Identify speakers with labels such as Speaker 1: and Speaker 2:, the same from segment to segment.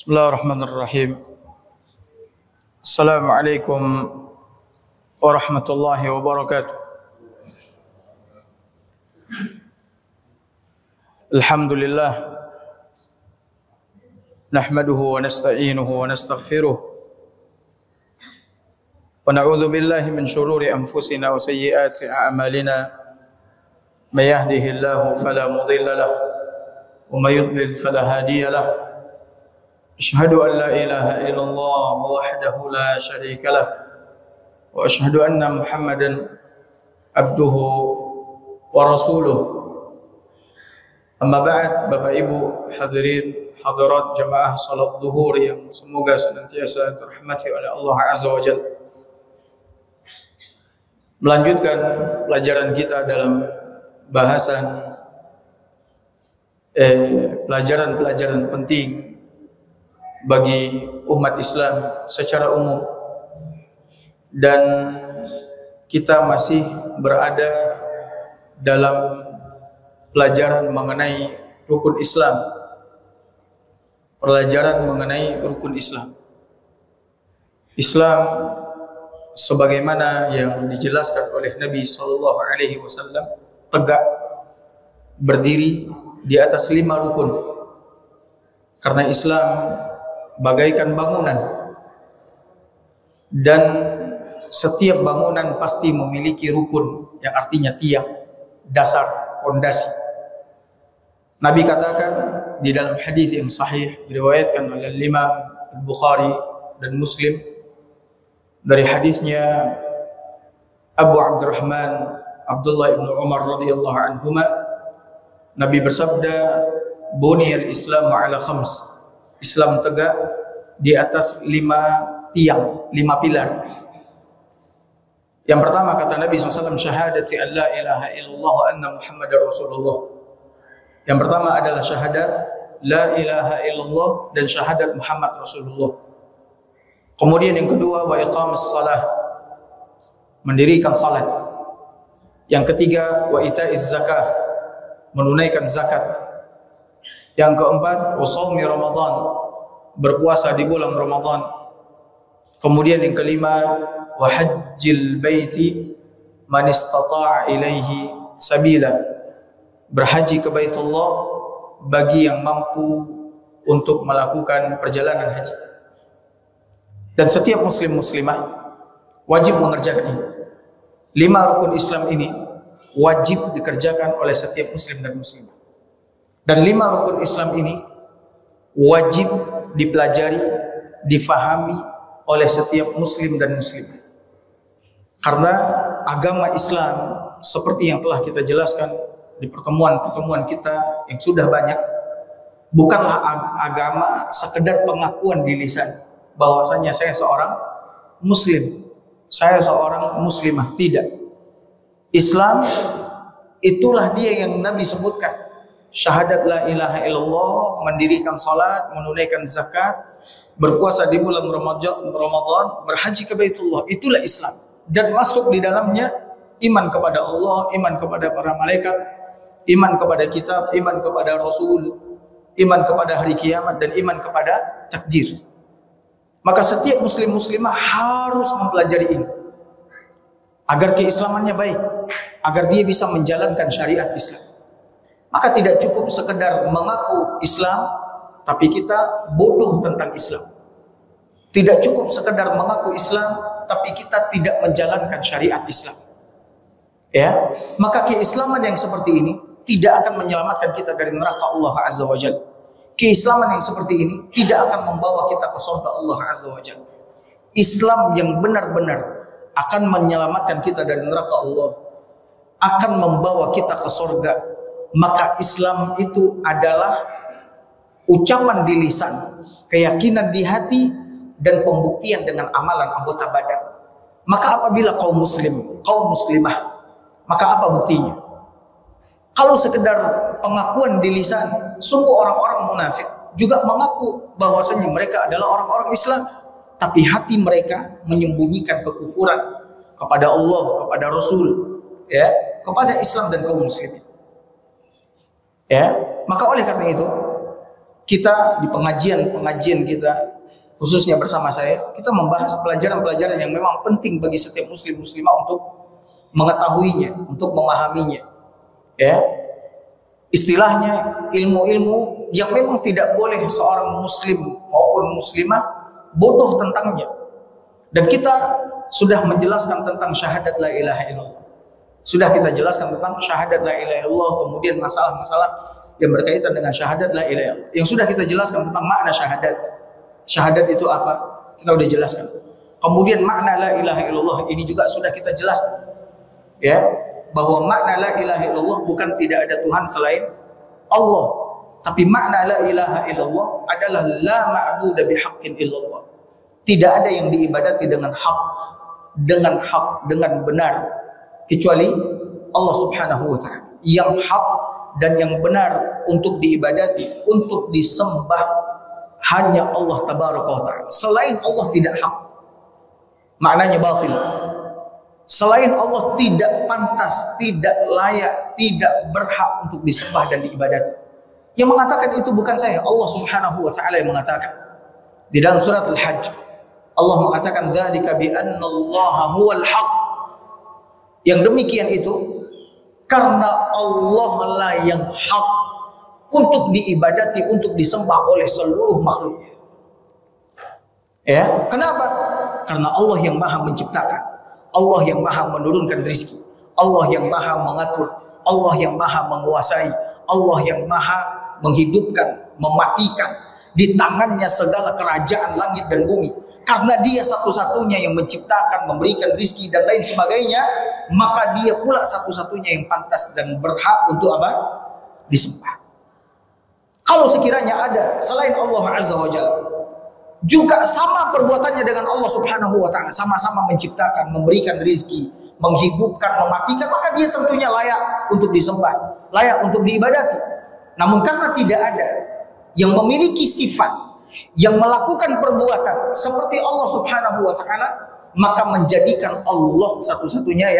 Speaker 1: Bismillahirrahmanirrahim. Assalamualaikum warahmatullahi wabarakatuh. Alhamdulillah nahmaduhu wa nasta'inuhu wa nastaghfiruh wa na'udzu billahi min shururi anfusina wa sayyiati a'malina may yahdihillahu fala mudilla lahu wa may yudlil fala hadiya lahu. Asyhadu an la ilaha illallah wahdahu la syarika lah wa asyhadu anna Muhammadan abduhu wa rasuluh. Amma ba'd, Bapak Ibu hadirin hadirat jamaah salat zuhur yang semoga senantiasa dirahmati oleh Allah Azza wa Jalla. Melanjutkan pelajaran kita dalam bahasan pelajaran penting bagi umat Islam secara umum, dan kita masih berada dalam pelajaran mengenai rukun Islam. Pelajaran mengenai rukun Islam. Islam sebagaimana yang dijelaskan oleh Nabi sallallahu alaihi wasallam tegak berdiri di atas 5 rukun. Karena Islam bagaikan bangunan, dan setiap bangunan pasti memiliki rukun yang artinya tiang, dasar, fondasi. Nabi katakan di dalam hadis yang sahih diriwayatkan oleh Imam Bukhari dan Muslim dari hadisnya Abu Abdurrahman Abdullah ibn Umar radhiyallahu anhuma, Nabi bersabda, "Buniyal Islamu ala khams." Islam tegak di atas 5 tiang, 5 pilar. Yang pertama kata Nabi SAW, syahadati an la ilaha illallah wa anna Muhammadar Rasulullah. Yang pertama adalah syahadat la ilaha illallah dan syahadat Muhammad Rasulullah. Kemudian yang kedua, wa iqamus salah, mendirikan salat. Yang ketiga, wa itaiz zakah, menunaikan zakat. Yang keempat, wa shaumi Ramadan, berpuasa di bulan Ramadan. Kemudian yang kelima, wa hajjil baiti man istata'a ilaihi sabila, berhaji ke Baitullah bagi yang mampu untuk melakukan perjalanan haji. Dan setiap muslim muslimah wajib mengerjakan ini. 5 rukun Islam ini wajib dikerjakan oleh setiap muslim dan muslimah. Dan 5 rukun Islam ini wajib dipelajari, difahami oleh setiap muslim dan muslimah. Karena agama Islam seperti yang telah kita jelaskan di pertemuan-pertemuan kita yang sudah banyak, bukanlah agama sekedar pengakuan di lisan bahwasanya saya seorang muslim, saya seorang muslimah. Tidak. Islam itulah dia yang Nabi sebutkan. Syahadat la ilaha illallah, mendirikan salat, menunaikan zakat, berpuasa di bulan Ramadan, berhaji ke Baitullah. Itulah Islam. Dan masuk di dalamnya iman kepada Allah, iman kepada para malaikat, iman kepada kitab, iman kepada Rasul, iman kepada hari kiamat, dan iman kepada takdir. Maka setiap muslim muslimah harus mempelajari ini agar keislamannya baik, agar dia bisa menjalankan syariat Islam. Maka tidak cukup sekedar mengaku Islam tapi kita bodoh tentang Islam. Tidak cukup sekedar mengaku Islam tapi kita tidak menjalankan syariat Islam. Ya, maka keislaman yang seperti ini tidak akan menyelamatkan kita dari neraka Allah Azza wa Jalla. Keislaman yang seperti ini tidak akan membawa kita ke surga Allah Azza wa Jalla. Islam yang benar-benar akan menyelamatkan kita dari neraka Allah, akan membawa kita ke surga. Maka Islam itu adalah ucapan di lisan, keyakinan di hati, dan pembuktian dengan amalan anggota badan. Maka apabila kaum muslim, kaum muslimah, maka apa buktinya? Kalau sekedar pengakuan di lisan, sungguh orang-orang munafik juga mengaku bahwasanya mereka adalah orang-orang Islam, tapi hati mereka menyembunyikan kekufuran kepada Allah, kepada Rasul, ya, kepada Islam dan kaum muslimin. Ya, maka oleh karena itu kita di pengajian kita, khususnya bersama saya, kita membahas pelajaran-pelajaran yang memang penting bagi setiap muslim muslimah untuk mengetahuinya, untuk memahaminya. Ya, istilahnya ilmu-ilmu yang memang tidak boleh seorang muslim maupun muslimah bodoh tentangnya. Dan kita sudah menjelaskan tentang syahadat la ilaha illallah. Sudah kita jelaskan tentang syahadat la ilaha illallah, kemudian masalah-masalah yang berkaitan dengan syahadat la ilaha illallah. Yang sudah kita jelaskan tentang makna syahadat. Syahadat itu apa? Kita sudah jelaskan. Kemudian makna la ilaha illallah ini juga sudah kita jelaskan. Ya, bahwa makna la ilaha illallah bukan tidak ada Tuhan selain Allah. Tapi makna la ilaha illallah adalah la ma'budu bihaqqin illallah. Tidak ada yang diibadati dengan hak, dengan benar kecuali Allah Subhanahu wa taala. Yang hak dan yang benar untuk diibadati, untuk disembah hanya Allah tabaraka wa taala. Selain Allah tidak hak. Maknanya batil. Selain Allah tidak pantas, tidak layak, tidak berhak untuk disembah dan diibadati. Yang mengatakan itu bukan saya, Allah Subhanahu wa taala yang mengatakan. Di dalam surat Al-Hajj Allah mengatakan zalika bi anna Allah huwal haq. Yang demikian itu karena Allah lah yang hak untuk diibadati, untuk disembah oleh seluruh makhluknya. Ya, kenapa? Karena Allah yang Maha menciptakan, Allah yang Maha menurunkan rezeki, Allah yang Maha mengatur, Allah yang Maha menguasai, Allah yang Maha menghidupkan, mematikan. Di tangannya segala kerajaan langit dan bumi. Karena dia satu-satunya yang menciptakan, memberikan rezeki dan lain sebagainya, maka dia pula satu-satunya yang pantas dan berhak untuk apa? Disembah. Kalau sekiranya ada selain Allah Azza wa Jalla, juga sama perbuatannya dengan Allah Subhanahu wa taala, sama-sama menciptakan, memberikan rezeki, menghidupkan, mematikan, maka dia tentunya layak untuk disembah, layak untuk diibadati. Namun karena tidak ada yang memiliki sifat, yang melakukan perbuatan seperti Allah Subhanahu wa taala, maka menjadikan Allah satu-satunya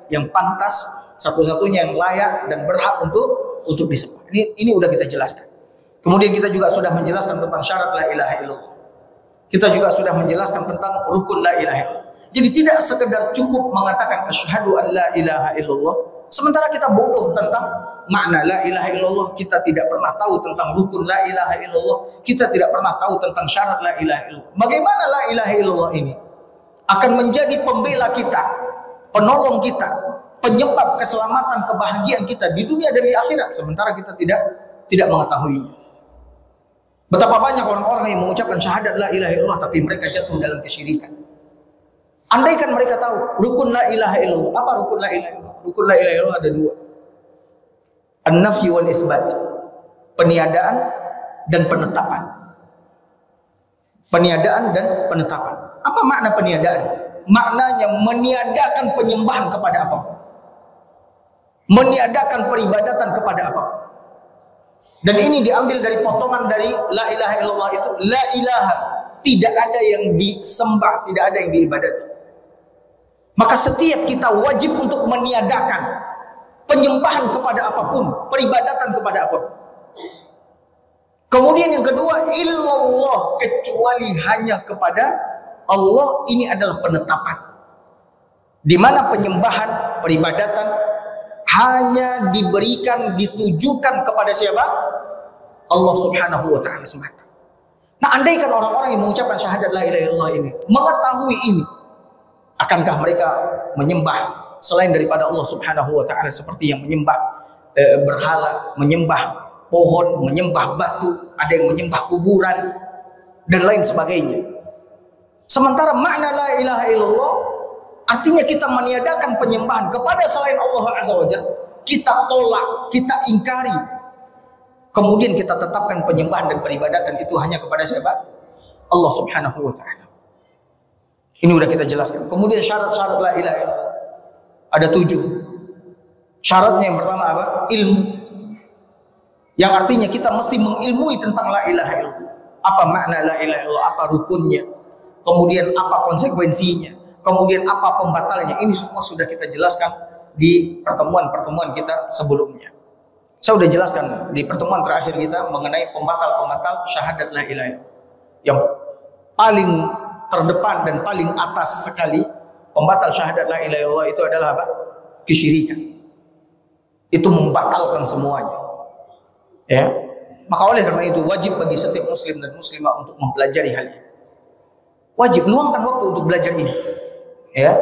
Speaker 1: yang pantas, satu-satunya yang layak dan berhak untuk disembah. Ini udah kita jelaskan. Kemudian kita juga sudah menjelaskan tentang syarat la ilaha illallah. Kita juga sudah menjelaskan tentang rukun la ilaha illallah. Jadi tidak sekedar cukup mengatakan asyhadu an la ilaha illallah, sementara kita bodoh tentang makna la ilaha illallah, kita tidak pernah tahu tentang rukun la ilaha illallah, kita tidak pernah tahu tentang syarat la ilaha illallah. Bagaimana la ilaha illallah ini akan menjadi pembela kita, penolong kita, penyebab keselamatan, kebahagiaan kita di dunia dan di akhirat, sementara kita tidak mengetahuinya. Betapa banyak orang-orang yang mengucapkan syahadat la ilaha illallah tapi mereka jatuh dalam kesyirikan. Andaikan mereka tahu rukun la ilaha illallah. Apa rukun la ilaha illallah? Rukun la ilaha illallah ada dua. An-nafyi wal isbat. Peniadaan dan penetapan. Peniadaan dan penetapan. Apa makna peniadaan? Maknanya meniadakan penyembahan kepada apapun. Meniadakan peribadatan kepada apapun. Dan ini diambil dari potongan dari la ilaha illallah itu. La ilaha, tidak ada yang disembah, tidak ada yang diibadati. Maka setiap kita wajib untuk meniadakan penyembahan kepada apapun, peribadatan kepada apapun. Kemudian yang kedua, illallah, kecuali hanya kepada Allah. Ini adalah penetapan, di mana penyembahan, peribadatan hanya diberikan, ditujukan kepada siapa? Allah Subhanahu wa taala semata. Nah, andaikan orang-orang yang mengucapkan syahadat la ilaha illallah ini mengetahui ini, akankah mereka menyembah selain daripada Allah Subhanahu wa taala seperti yang menyembah berhala, menyembah pohon, menyembah batu, ada yang menyembah kuburan dan lain sebagainya. Sementara makna la ilaha illallah artinya kita meniadakan penyembahan kepada selain Allah Azza wa Jalla. Kita tolak, kita ingkari. Kemudian kita tetapkan penyembahan dan peribadatan itu hanya kepada siapa? Allah Subhanahu wa taala. Ini sudah kita jelaskan. Kemudian syarat-syarat la ilaha illallah ada 7. Syaratnya yang pertama apa? Ilmu. Yang artinya kita mesti mengilmui tentang la ilaha illallah. Apa makna la ilaha illallah? Apa rukunnya? Kemudian apa konsekuensinya? Kemudian apa pembatalnya? Ini semua sudah kita jelaskan di pertemuan-pertemuan kita sebelumnya. Saya sudah jelaskan di pertemuan terakhir kita mengenai pembatal-pembatal syahadat la ilaha illallah. Yang paling terdepan dan paling atas sekali pembatal syahadat la ilaha illallah itu adalah apa? Kesyirikan. Itu membatalkan semuanya. Ya. Maka oleh karena itu wajib bagi setiap muslim dan muslimah untuk mempelajari hal ini. Wajib luangkan waktu untuk belajar ini. Ya.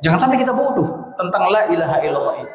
Speaker 1: Jangan sampai kita bodoh tentang la ilaha illallah ini.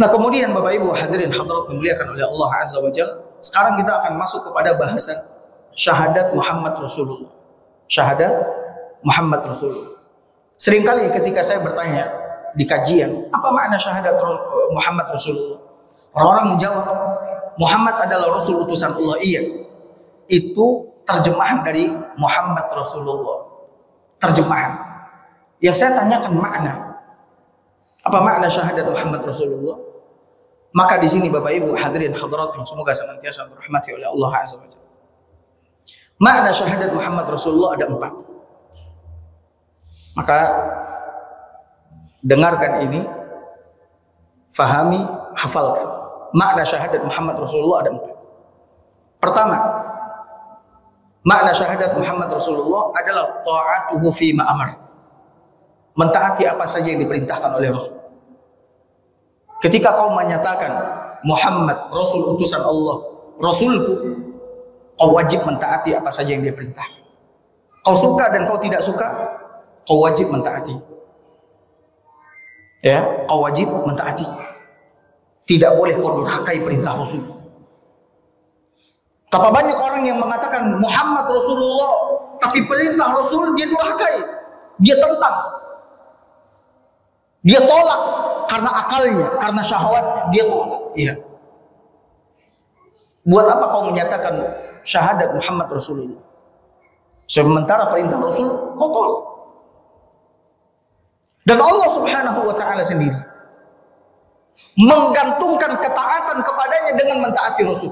Speaker 1: Nah, kemudian Bapak Ibu hadirin hadirat dimuliakan oleh Allah Azza wa Jalla, sekarang kita akan masuk kepada bahasan syahadat Muhammad Rasulullah. Syahadat Muhammad Rasulullah. Seringkali ketika saya bertanya di kajian, apa makna syahadat Muhammad Rasulullah? Orang-orang menjawab, Muhammad adalah Rasul utusan Allah. Iya. Itu terjemahan dari Muhammad Rasulullah. Terjemahan. Yang saya tanyakan makna. Apa makna syahadat Muhammad Rasulullah? Maka di sini Bapak Ibu hadirin hadirat yang semoga senantiasa dirahmati oleh Allah Azza wa Jalla. Makna syahadat Muhammad Rasulullah ada 4. Maka dengarkan ini, fahami, hafalkan. Makna syahadat Muhammad Rasulullah ada 4. Pertama, makna syahadat Muhammad Rasulullah adalah ta'atuhu fi ma amar. Mentaati apa saja yang diperintahkan oleh Rasul. Ketika kau menyatakan Muhammad Rasul utusan Allah, Rasulku, kau wajib mentaati apa saja yang dia perintahkan. Kau suka dan kau tidak suka, kau wajib mentaati. Ya, kau wajib mentaati. Tidak boleh kau durhakai perintah Rasul. Tapi banyak orang yang mengatakan Muhammad Rasulullah, tapi perintah Rasul dia durhakai, dia tentang. Dia tolak karena akalnya, karena syahwatnya, dia tolak. Iya. Buat apa kau menyatakan syahadat Muhammad Rasulullah? Sementara perintah Rasul kau tolak. Dan Allah Subhanahu wa taala sendiri menggantungkan ketaatan kepadanya dengan mentaati Rasul.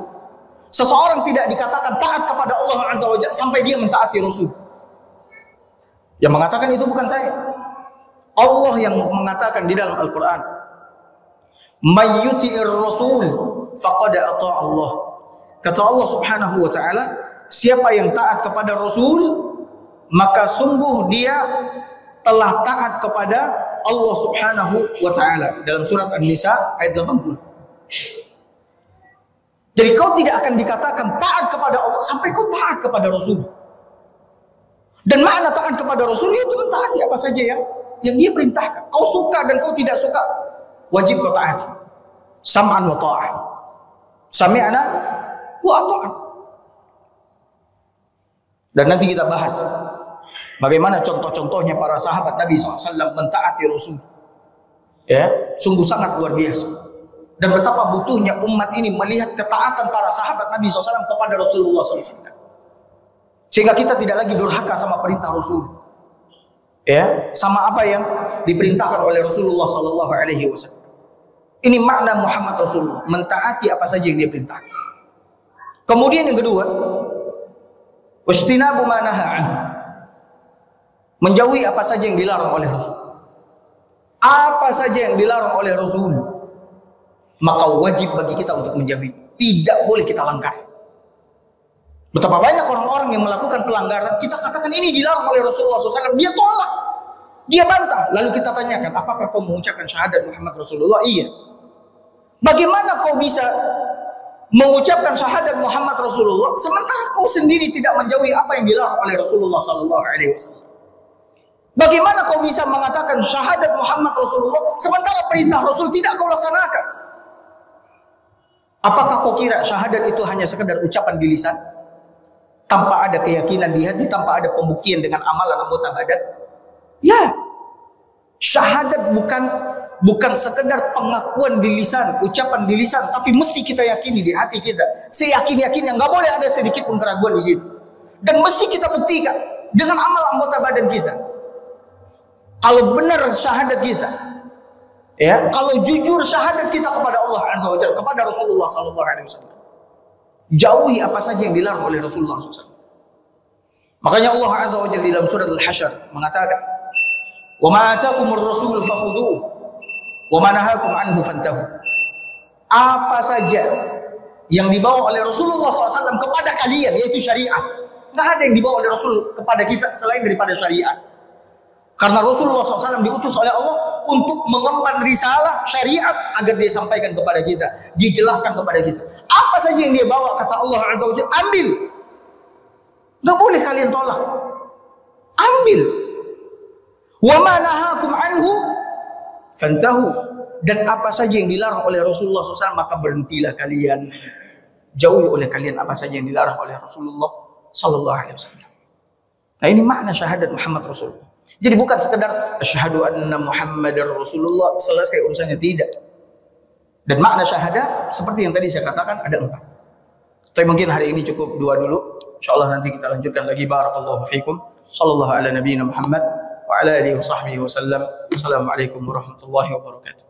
Speaker 1: Seseorang tidak dikatakan taat kepada Allah Azza wa Jalla sampai dia mentaati Rasul. Yang mengatakan itu bukan saya. Allah yang mengatakan di dalam Al-Quran, "May yuti'ir Rasul faqad ata'a Allah." Kata Allah Subhanahu wa taala, siapa yang taat kepada Rasul, maka sungguh dia telah taat kepada Allah Subhanahu wa taala. Dalam surat An-Nisa ayat 80. Jadi kau tidak akan dikatakan taat kepada Allah sampai kau taat kepada Rasul. Dan makna taat kepada Rasul itu mentaati apa saja yang dia perintahkan. Kau suka dan kau tidak suka, wajib kau taati. Sam'an wa ta'ah. Sami'na wa ata'an. Dan nanti kita bahas bagaimana contoh-contohnya para sahabat Nabi SAW mentaati Rasul. Ya, sungguh sangat luar biasa. Dan betapa butuhnya umat ini melihat ketaatan para sahabat Nabi SAW kepada Rasulullah SAW. Sehingga kita tidak lagi durhaka sama perintah Rasul. Ya, sama apa yang diperintahkan oleh Rasulullah sallallahu alaihi wasallam. Ini makna Muhammad Rasulullah, mentaati apa saja yang dia perintahkan. Kemudian yang kedua, wastinabu ma naha anhu. Menjauhi apa saja yang dilarang oleh Rasul. Apa saja yang dilarang oleh Rasul, maka wajib bagi kita untuk menjauhi. Tidak boleh kita langgar. Betapa banyak orang-orang yang melakukan pelanggaran, kita katakan ini dilarang oleh Rasulullah SAW, dia tolak, dia bantah. Lalu kita tanyakan, apakah kau mengucapkan syahadat Muhammad Rasulullah? Iya. Bagaimana kau bisa mengucapkan syahadat Muhammad Rasulullah sementara kau sendiri tidak menjauhi apa yang dilarang oleh Rasulullah SAW? Bagaimana kau bisa mengatakan syahadat Muhammad Rasulullah sementara perintah Rasul tidak kau laksanakan? Apakah kau kira syahadat itu hanya sekedar ucapan di lisan? Tanpa ada keyakinan di hati, tanpa ada pembuktian dengan amalan anggota badan? Ya, syahadat bukan sekedar pengakuan di lisan, ucapan di lisan, tapi mesti kita yakini di hati kita. Seyakin-yakinnya, nggak boleh ada sedikit pun keraguan di situ. Dan mesti kita buktikan dengan amal anggota badan kita. Kalau benar syahadat kita, ya, kalau jujur syahadat kita kepada Allah Azza wa Jalla, kepada Rasulullah sallallahu alaihi wasallam. Jauhi apa saja yang dilarang oleh Rasulullah SAW. Makanya Allah Azza wa Jalla dalam surat Al-Hasyr mengatakan, "Wa ma atakumur rasul fakhudhuhu wa ma nahakum anhu fantahu." apa saja yang dibawa oleh Rasulullah SAW kepada kalian, yaitu syariat. Nggak ada yang dibawa oleh Rasul kepada kita selain daripada syariat. Karena Rasulullah SAW diutus oleh Allah untuk mengemban risalah syariat agar dia sampaikan kepada kita, dia jelaskan kepada kita. Apa saja yang dia bawa, kata Allah Azza wa Jalla, ambil. Nggak boleh kalian tolak. Ambil. Wa ma nahakum anhu fantahu. Dan apa saja yang dilarang oleh Rasulullah SAW, maka berhentilah kalian. Jauhi oleh kalian apa saja yang dilarang oleh Rasulullah SAW. Nah, ini makna syahadat Muhammad Rasulullah. Jadi bukan sekedar asyhadu anna Muhammadar Rasulullah, selesai urusannya, tidak. Dan makna syahadat seperti yang tadi saya katakan ada 4. Tapi mungkin hari ini cukup 2 dulu. Insyaallah nanti kita lanjutkan lagi. Barakallahu fiikum. Sallallahu ala nabiyina Muhammad wa ala alihi wa sahbihi wasallam. Assalamualaikum warahmatullahi wabarakatuh.